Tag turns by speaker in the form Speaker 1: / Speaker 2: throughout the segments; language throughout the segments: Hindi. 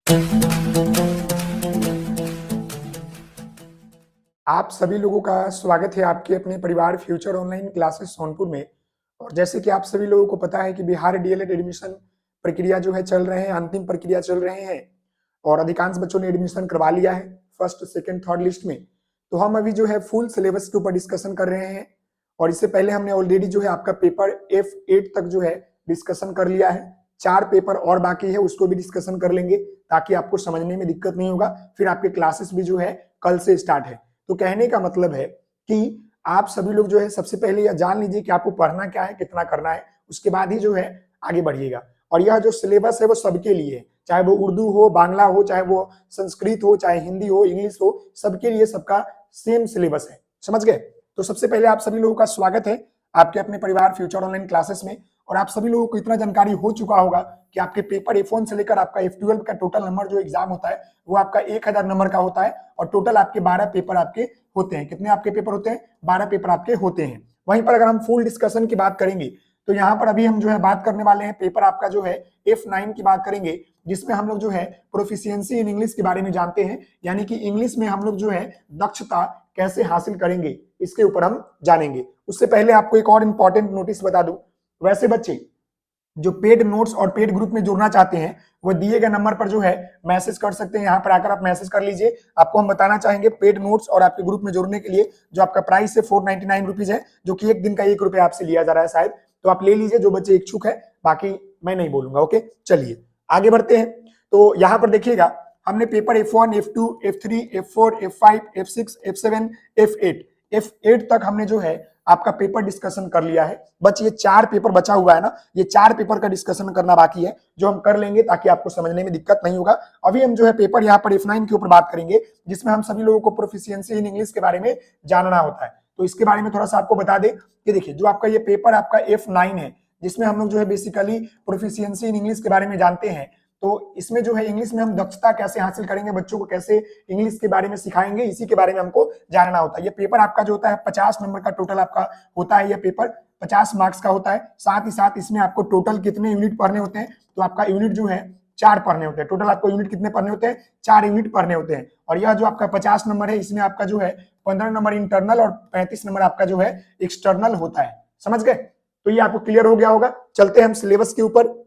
Speaker 1: आप सभी लोगों का स्वागत है आपके अपने परिवार फ्यूचर ऑनलाइन क्लासेस सोनपुर में। और जैसे कि आप सभी लोगों को पता है कि बिहार डीएलएड एडमिशन प्रक्रिया जो है चल रहे हैं, अंतिम प्रक्रिया चल रहे हैं और अधिकांश बच्चों ने एडमिशन करवा लिया है फर्स्ट सेकंड थर्ड लिस्ट में। तो हम अभी जो है फुल सिलेबस के ऊपर डिस्कशन कर रहे हैं और इससे पहले हमने ऑलरेडी जो है आपका पेपर F8 तक जो है डिस्कशन कर लिया है। 4 पेपर और बाकी है, उसको भी डिस्कशन कर लेंगे ताकि आपको समझने में दिक्कत नहीं होगा। फिर आपके क्लासेस भी जो है कल से स्टार्ट है। तो कहने का मतलब है कि आप सभी लोग जो है सबसे पहले यह जान लीजिए कि आपको पढ़ना क्या है, कितना करना है, उसके बाद ही जो है आगे बढ़िएगा। और यह जो सिलेबस है वो सबके लिए है, चाहे वो उर्दू हो, बांग्ला हो, चाहे वो संस्कृत हो, चाहे हिंदी हो, इंग्लिश हो, सबके लिए सबका सेम सिलेबस है। समझ गए? तो सबसे पहले आप सभी लोगों का स्वागत है आपके अपने परिवार फ्यूचर ऑनलाइन क्लासेस में। और आप सभी लोगों को इतना जानकारी हो चुका होगा कि आपके पेपर F1 से लेकर आपका F12 का टोटल नंबर जो एग्जाम होता है वो आपका 1000 नंबर का होता है और टोटल आपके 12 पेपर आपके होते हैं। कितने आपके पेपर होते हैं? 12 पेपर आपके होते हैं। वहीं पर अगर हम फुल डिस्कशन की बात करेंगे तो यहाँ पर अभी हम जो है बात करने वाले हैं पेपर आपका जो है F9 की बात करेंगे, जिसमें हम लोग जो है प्रोफिशिएंसी इन इंग्लिश के बारे में जानते हैं, यानी कि इंग्लिश में हम लोग जो है दक्षता कैसे हासिल करेंगे इसके ऊपर हम जानेंगे। उससे पहले आपको एक और इंपॉर्टेंट नोटिस बता दूं, वैसे बच्चे जो पेड नोट्स और पेड ग्रुप में जुड़ना चाहते हैं वो दिए गए नंबर पर जो है मैसेज कर सकते हैं। यहाँ पर आकर आप मैसेज कर लीजिए। आपको हम बताना चाहेंगे पेड नोट्स और आपके ग्रुप में जुड़ने के लिए जो आपका प्राइस है 499 रुपीज है, जो कि एक दिन का 1 रुपया आपसे लिया जा रहा है शायद। तो आप ले लीजिए जो बच्चे इच्छुक है, बाकी मैं नहीं बोलूंगा। ओके, चलिए आगे बढ़ते हैं। तो यहाँ पर देखिएगा हमने paper F1, F2, F3, F4, F5, F6, F7, F8 F8 तक हमने जो है आपका पेपर डिस्कशन कर लिया है। बस ये 4 पेपर बचा हुआ है ना, ये 4 पेपर का डिस्कशन करना बाकी है जो हम कर लेंगे ताकि आपको समझने में दिक्कत नहीं होगा। अभी हम जो है पेपर यहाँ पर F9 के ऊपर बात करेंगे, जिसमें हम सभी लोगों को प्रोफिशिएंसी इन इंग्लिश के बारे में जानना होता है। तो इसके बारे में थोड़ा सा आपको बता दें कि देखिए जो आपका ये पेपर आपका F9 है, जिसमें हम लोग जो है बेसिकली प्रोफिशिएंसी इन इंग्लिश के बारे में जानते हैं। तो इसमें जो है इंग्लिश में हम दक्षता कैसे हासिल करेंगे, बच्चों को कैसे इंग्लिश के बारे में सिखाएंगे, इसी के बारे में हमको जानना होता है। ये पेपर आपका जो होता है 50 नंबर का टोटल आपका होता है। ये पेपर 50 मार्क्स का होता है। साथ ही साथ इसमें आपको टोटल कितने यूनिट पढ़ने होते हैं? तो आपका यूनिट जो है 4 पढ़ने होते हैं। टोटल आपको यूनिट कितने पढ़ने होते हैं? 4 यूनिट पढ़ने होते हैं। और यह जो आपका 50 नंबर है, इसमें आपका जो है 15 नंबर इंटरनल और 35 नंबर आपका जो है एक्सटर्नल होता है। समझ गए? तो ये आपको क्लियर हो गया होगा। चलते हैं हम सिलेबस के ऊपर।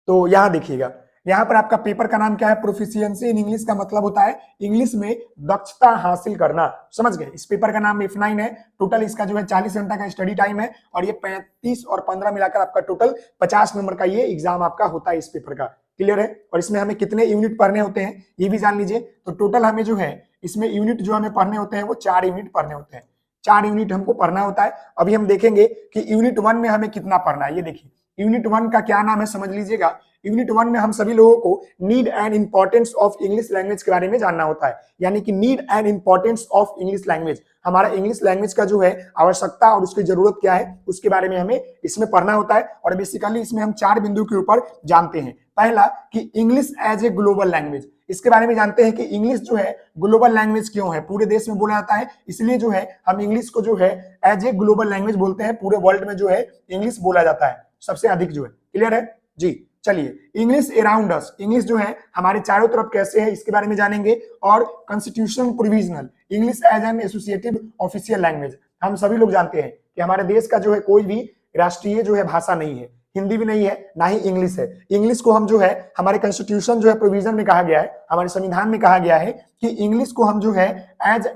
Speaker 1: तो यहां देखिएगा, यहाँ पर आपका पेपर का नाम क्या है? प्रोफिशिएंसी इन इंग्लिश का मतलब होता है इंग्लिश में दक्षता हासिल करना। समझ गए? इस पेपर का नाम F9 है। टोटल इसका जो है 40 घंटा का स्टडी टाइम है और ये 35 और 15 मिलाकर आपका टोटल 50 नंबर का ये एग्जाम आपका होता है इस पेपर का। क्लियर है? और इसमें हमें कितने यूनिट पढ़ने होते हैं ये भी जान लीजिए। तो टोटल हमें जो है इसमें यूनिट जो हमें पढ़ने होते हैं वो 4 यूनिट पढ़ने होते हैं। 4 यूनिट हमको पढ़ना होता है। अभी हम देखेंगे कि यूनिट 1 में हमें कितना पढ़ना है। ये देखिए यूनिट 1 का क्या नाम है, समझ लीजिएगा। यूनिट 1 में हम सभी लोगों को need and importance of English language के बारे में जानना होता है, यानी कि need and importance of English language, हमारा इंग्लिश लैंग्वेज का जो है आवश्यकता और उसकी जरूरत क्या है उसके बारे में हमें इसमें पढ़ना होता है। और बेसिकली इसमें हम 4 बिंदु के ऊपर जानते हैं। पहला कि English as a global language, इसके बारे में जानते हैं कि इंग्लिश जो है ग्लोबल लैंग्वेज क्यों है, पूरे देश में बोला जाता है, इसलिए जो है हम इंग्लिश को जो है एज ए ग्लोबल लैंग्वेज बोलते हैं। पूरे वर्ल्ड में जो है इंग्लिश बोला जाता है सबसे अधिक जो है। क्लियर है जी? चलिए, इंग्लिश अराउंड अस, इंग्लिश जो है हमारे चारों तरफ कैसे है इसके बारे में जानेंगे। और constitution provisional, English as an associative official language, हम सभी लोग जानते हैं कि हमारे देश का जो है कोई भी राष्ट्रीय जो है भाषा नहीं है, हिंदी भी नहीं है, ना ही इंग्लिश है। इंग्लिश को हम जो है हमारे कॉन्स्टिट्यूशन जो है प्रोविजन में कहा गया है, हमारे संविधान में कहा गया है कि इंग्लिश को हम जो है as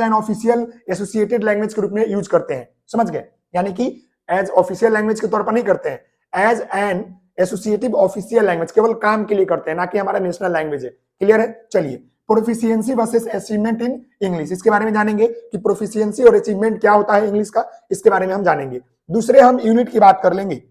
Speaker 1: an official associated language के रूप में यूज करते हैं। समझ गए? यानी कि एज ऑफिशियल लैंग्वेज के तौर पर नहीं करते हैं, as an associative official language, केवल काम के लिए करते हैं, ना कि हमारा नेशनल लैंग्वेज है। क्लियर है? चलिए, proficiency versus achievement in English, इसके बारे में जानेंगे कि प्रोफिशिएंसी और अचीवमेंट क्या होता है इंग्लिश का, इसके बारे में हम जानेंगे। दूसरे हम यूनिट की बात कर लेंगे।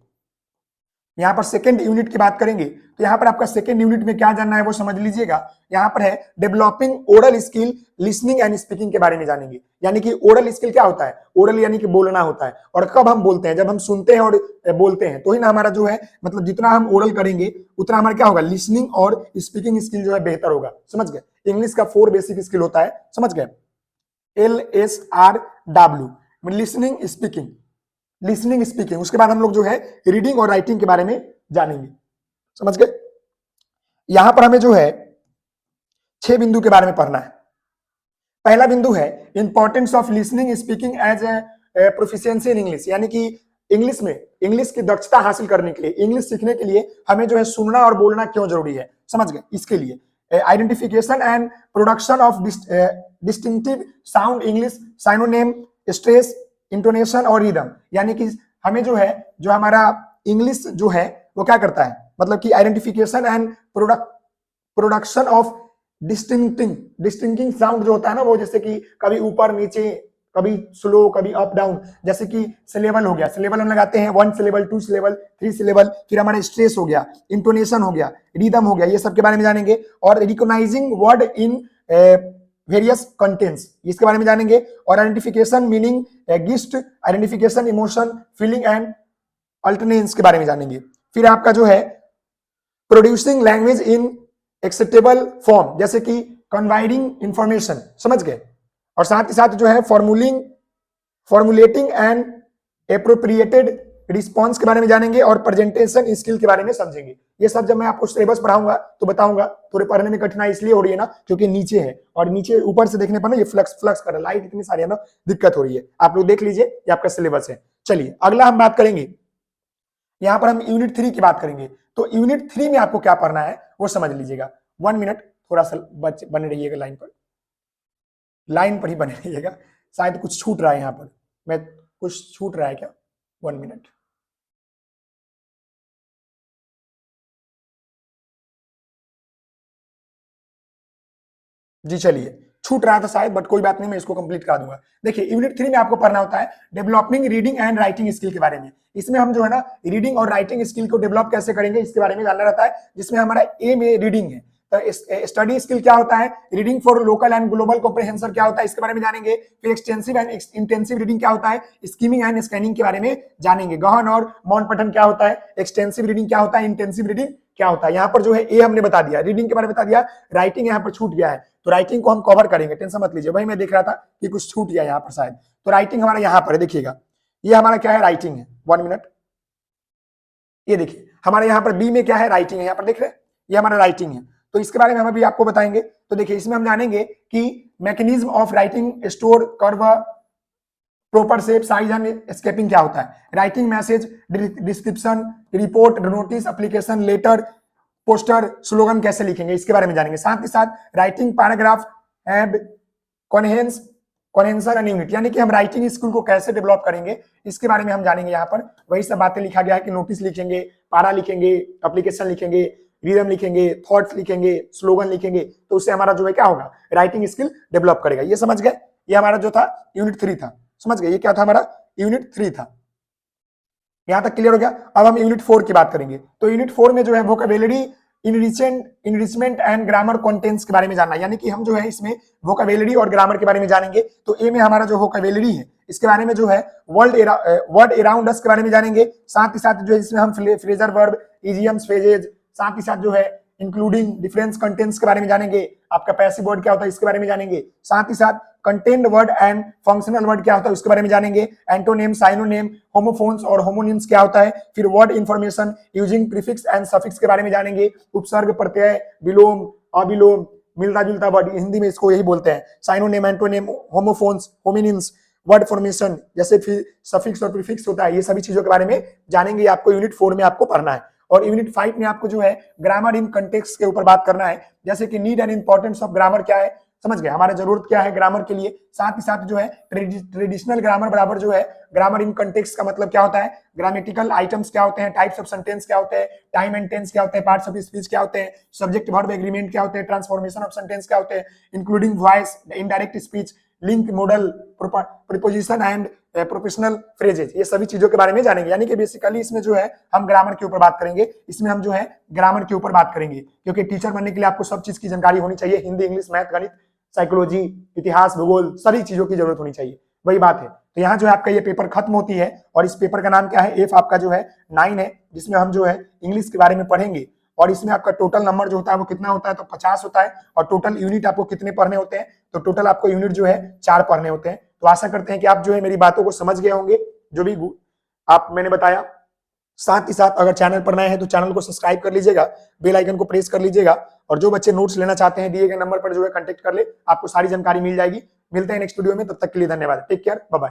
Speaker 1: यहाँ पर सेकंड यूनिट की बात करेंगे तो यहाँ पर आपका सेकंड यूनिट में क्या जानना है वो समझ लीजिएगा। यहाँ पर है developing oral skill, listening and speaking के बारे में जानेंगे। यानी कि ओरल स्किल क्या होता है? ओरल यानी कि बोलना होता है। और कब हम बोलते हैं? जब हम सुनते हैं और बोलते हैं, तो ही ना हमारा जो है मतलब जितना हम ओरल करेंगे उतना हमारा क्या होगा, लिसनिंग और स्पीकिंग स्किल जो है बेहतर होगा। समझ गए? इंग्लिश का 4 बेसिक स्किल होता है। समझ गए? LSRW, listening speaking, listening speaking. उसके बाद हम लोग जो है रीडिंग और राइटिंग के बारे में जानेंगे। समझ गए? यहां पर हमें जो है 6 बिंदु के बारे में पढ़ना है। पहला बिंदु है importance of listening speaking as a proficiency in English, यानी कि इंग्लिश में इंग्लिश की दक्षता हासिल करने के लिए, इंग्लिश सीखने के लिए हमें जो है सुनना और बोलना क्यों जरूरी है, समझ गए। इसके लिए identification and production of distinctive sound English, synonym, stress, intonation और रिदम, यानी कि हमें जो है जो हमारा इंग्लिश जो है वो क्या करता है, मतलब कि identification and production of distinguishing sound जो होता है ना, वो जैसे कि कभी ऊपर नीचे, कभी स्लो, कभी अप डाउन, जैसे कि सिलेबल हो गया, सिलेबल हम लगाते हैं 1 सिलेबल, 2 सिलेबल, 3 सिलेबल, फिर हमारा स्ट्रेस हो गया, इंटोनेशन हो गया, रिदम हो गया, ये सब के बारे में जानेंगे। और recognising word in various contents, इसके बारे में जानेंगे। और identification meaning, gist, identification emotion, feeling and alternance के बारे में जानेंगे। फिर आपका जो है producing language in acceptable form, जैसे कि कन्वाइडिंग इंफॉर्मेशन, समझ गए। और साथ ही साथ जो है फॉर्मुलेटिंग एंड एप्रोप्रिएटेड रिस्पॉन्स के बारे में जानेंगे। और प्रेजेंटेशन स्किल के बारे में समझेंगे। ये सब जब मैं आपको सिलेबस पढ़ाऊंगा तो बताऊंगा। थोड़े पढ़ने में कठिनाई इसलिए हो रही है ना क्योंकि नीचे है, और नीचे ऊपर से देखने पर ना ये फ्लक्स कर रहा है, लाइट इतनी सारी है ना, दिक्कत हो रही है। आप लोग देख लीजिए, ये आपका सिलेबस है। चलिए अगला हम बात करेंगे, यहां पर हम यूनिट 3 की बात करेंगे। तो यूनिट 3 में आपको क्या पढ़ना है वो समझ लीजिएगा। 1 मिनट, थोड़ा सा बने रहिएगा, लाइन पर ही बने रहिएगा। शायद कुछ छूट रहा है यहाँ पर, मैं कुछ छूट रहा है क्या? 1 मिनट। जी चलिए, छूट रहा था शायद, बट कोई बात नहीं, मैं इसको कंप्लीट करा दूंगा। देखिए यूनिट 3 में आपको पढ़ना होता है developing reading and writing skill के बारे में। इसमें हम जो है ना रीडिंग और राइटिंग स्किल को डेवलप कैसे करेंगे इसके बारे में जानना रहता है, जिसमें हमारा ए में रीडिंग है। तो स्टडी स्किल क्या होता है, reading for local and global comprehension क्या होता है इसके बारे में जानेंगे। फिर एक्सटेंसिव एंड इंटेंसिव रीडिंग क्या होता है, स्कीमिंग एंड स्कैनिंग के बारे में जानेंगे। गहन और मौन पठन क्या होता है, एक्सटेंसिव रीडिंग क्या होता है, इंटेंसिव रीडिंग क्या होता है। यहाँ पर जो है ए हमने बता दिया, रीडिंग के बारे में बता दिया, राइटिंग यहाँ पर छूट गया है, तो राइटिंग को हम कवर करेंगे, टेंशन मत लीजिए। भाई मैं देख रहा था कि कुछ छूट गया यहाँ पर शायद, तो राइटिंग हमारा यहाँ पर है, देखिएगा ये हमारा क्या है, राइटिंग है। 1 मिनट, ये देखिए हमारे यहाँ पर बी में क्या है, राइटिंग है, यहाँ पर देख रहे हैं ये हमारा राइटिंग है। तो इसके बारे में हम अभी आपको बताएंगे। तो देखिए इसमें हम जानेंगे कि mechanism of writing, store, curve, proper shape, size and spacing क्या होता है, writing, message, description, report, notice, application, letter, poster, slogan कैसे लिखेंगे इसके बारे में जानेंगे। साथ ही साथ writing, paragraph, coherence and unit, यानी कि हम राइटिंग स्किल को कैसे डेवलप करेंगे इसके बारे में हम जानेंगे। यहाँ पर वही सब बातें लिखा गया है कि नोटिस लिखेंगे, पारा लिखेंगे, एप्लीकेशन लिखेंगे, रिदम लिखेंगे, थॉट्स लिखेंगे, स्लोगन लिखेंगे, तो उससे हमारा जो है क्या होगा, राइटिंग स्किल डेवलप करेगा। ये समझ गए, ये हमारा जो था यूनिट 3 था, समझ गए, ये क्या था हमारा यूनिट 3 था। यहां तक क्लियर हो गया। अब हम यूनिट 4 की बात करेंगे। तो यूनिट 4 में जो है vocabulary enrichment and grammar contents के बारे में जानना, यानी कि हम जो है इसमें वोकैबुलरी और ग्रामर के बारे में जानेंगे। तो ए में हमारा जो वोकैबुलरी है इसके बारे में जो है वर्ड अराउंड अस के बारे में जानेंगे। साथ ही साथ जो है इसमें हम फ्रेजर वर्ब, इडियम्स, फ्रेजेज, साथ ही साथ जो है इंक्लूडिंग डिफरेंस कंटेंट्स के बारे में जानेंगे। आपका पैसिव वर्ड क्या होता है इसके बारे में जानेंगे। साथ ही साथ content word and functional word क्या होता है उसके बारे में जानेंगे। एंटोनेम, साइनोनेम, होमोफोन्स और होमोनिम्स क्या होता है। फिर word information using prefix and suffix के बारे में जानेंगे। उपसर्ग, प्रत्यय, विलोम, अविलोम, मिलता जुलता वर्ड, हिंदी में इसको यही बोलते हैं। साइनोनेम, एंटोनेम, होमोफोन्स, होमिनिम्स, वर्ड फॉर्मेशन, जैसे फिर सफिक्स और प्रीफिक्स होता है, ये सभी चीजों के बारे में जानेंगे। आपको यूनिट 4 में आपको पढ़ना है। और यूनिट 5 में आपको जो है ग्रामर इन कंटेक्स्ट के ऊपर बात करना है, जैसे कि need and importance of grammar क्या है, समझ गए, हमारा जरूरत क्या है ग्रामर के लिए। साथ ही साथ जो है ट्रेडिशनल ग्रामर बराबर जो है ग्रामर इन कंटेक्स्ट का मतलब क्या होता है, ग्रामेटिकल आइटम्स क्या होते हैं, टाइप्स ऑफ सेंटेंस क्या होते हैं, टाइम एंड टेंस क्या होते हैं, पार्ट्स ऑफ स्पीच क्या होते हैं, सब्जेक्ट वर्ब एग्रीमेंट क्या होते हैं, ट्रांसफॉर्मेशन ऑफ सेंटेंस क्या होते हैं, including voice, indirect speech, link, model, preposition and professional phrases, ये सभी चीजों के बारे में जानेंगे। यानी कि बेसिकली इसमें जो है हम ग्रामर के ऊपर बात करेंगे, इसमें हम जो है ग्रामर के ऊपर बात करेंगे, क्योंकि टीचर बनने के लिए आपको सब चीज की जानकारी होनी चाहिए, हिंदी, इंग्लिश, मैथ, गणित, साइकोलॉजी, इतिहास, भूगोल, सभी चीजों की जरूरत होनी चाहिए, वही बात है। तो यहाँ जो है आपका ये पेपर खत्म होती है, और इस पेपर का नाम क्या है, एफ आपका जो है 9 है, जिसमें हम जो है इंग्लिश के बारे में पढ़ेंगे। और इसमें आपका टोटल नंबर जो होता है वो कितना होता है, तो 50 होता है। और टोटल यूनिट आपको कितने पढ़ने होते हैं, तो टोटल आपको यूनिट जो है 4 पढ़ने होते हैं। तो आशा करते हैं कि आप जो है मेरी बातों को समझ गए होंगे, जो भी आप मैंने बताया। साथ ही साथ अगर चैनल पर नए हैं तो चैनल को सब्सक्राइब कर लीजिएगा, बेल आइकन को प्रेस कर लीजिएगा, और जो बच्चे नोट्स लेना चाहते हैं दिए गए नंबर पर जो है कांटेक्ट कर ले, आपको सारी जानकारी मिल जाएगी। मिलते हैं नेक्स्ट वीडियो में, तब तक के लिए धन्यवाद। Take care, bye bye.